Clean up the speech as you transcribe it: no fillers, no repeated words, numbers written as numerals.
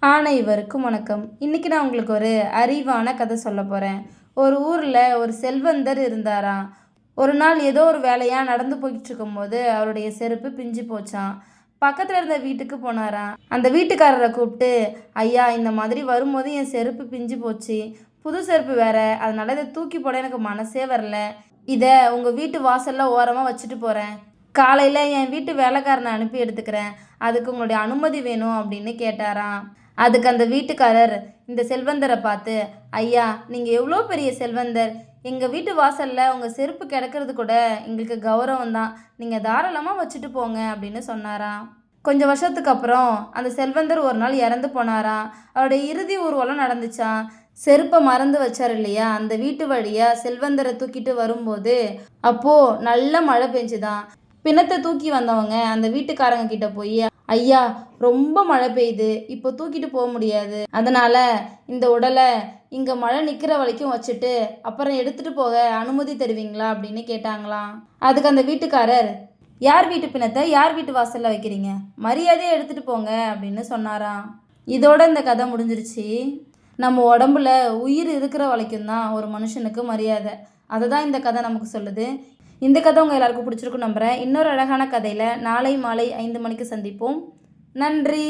அனைவருக்கும் வணக்கம். இன்னைக்கு நான் உங்களுக்கு ஒரு அறிவான கதை சொல்ல போகிறேன். ஒரு ஊரில் ஒரு செல்வந்தர் இருந்தாராம். ஒரு நாள் ஏதோ ஒரு வேலையாக நடந்து போய்கிட்டு இருக்கும்போது அவருடைய செருப்பு பிஞ்சு போச்சாம். பக்கத்தில் இருந்த வீட்டுக்கு போனாராம். அந்த வீட்டுக்காரரை கூப்பிட்டு, ஐயா, இந்த மாதிரி வரும்போது என் செருப்பு பிஞ்சு போச்சு, புது செருப்பு வேற, அதனால இதை தூக்கி போட எனக்கு மனசே வரல. இதை உங்கள் வீட்டு வாசலில் ஓரமாக வச்சுட்டு போகிறேன். காலையில் என் வீட்டு வேலைக்காரனை அனுப்பி எடுத்துக்கிறேன். அதுக்கு உங்களுடைய அனுமதி வேணும் அப்படின்னு கேட்டாராம். அதுக்கு அந்த வீட்டுக்காரர் இந்த செல்வந்தரை பார்த்து, ஐயா, நீங்கள் எவ்வளோ பெரிய செல்வந்தர், எங்கள் வீட்டு வாசலில் உங்கள் செருப்பு கிடக்கிறது கூட எங்களுக்கு கௌரவம் தான், நீங்கள் தாராளமாக வச்சுட்டு போங்க அப்படின்னு சொன்னாராம். கொஞ்சம் வருஷத்துக்கு அப்புறம் அந்த செல்வந்தர் ஒரு நாள் இறந்து போனாராம். அவருடைய இறுதி ஊர்வலம் நடந்துச்சான். செருப்பை மறந்து வச்சார் இல்லையா, அந்த வீட்டு வழியாக செல்வந்தரை தூக்கிட்டு வரும்போது அப்போது நல்ல மழை பெஞ்சுதான். பிணத்தை தூக்கி வந்தவங்க அந்த வீட்டுக்காரங்க கிட்ட போய், ஐயா, ரொம்ப மழை பெய்யுது, இப்போ தூக்கிட்டு போக முடியாது, அதனால் இந்த உடலை இங்கே மழை நிற்கிற வரைக்கும் வச்சுட்டு அப்புறம் எடுத்துகிட்டு போக அனுமதி தருவீங்களா அப்படின்னு கேட்டாங்களாம். அதுக்கு அந்த வீட்டுக்காரர், யார் வீட்டு பிணத்தை யார் வீட்டு வாசலில் வைக்கிறீங்க, மரியாதையை எடுத்துகிட்டு போங்க அப்படின்னு சொன்னாராம். இதோட இந்த கதை முடிஞ்சிருச்சு. நம்ம உடம்புல உயிர் இருக்கிற வரைக்கும் தான் ஒரு மனுஷனுக்கு மரியாதை. அதை தான் இந்த கதை நமக்கு சொல்லுது. இந்த கதை உங்கள் எல்லாருக்கும் பிடிச்சிருக்கும் நம்புகிறேன். இன்னொரு அழகான கதையில் நாளை மாலை 5 மணிக்கு சந்திப்போம். நன்றி.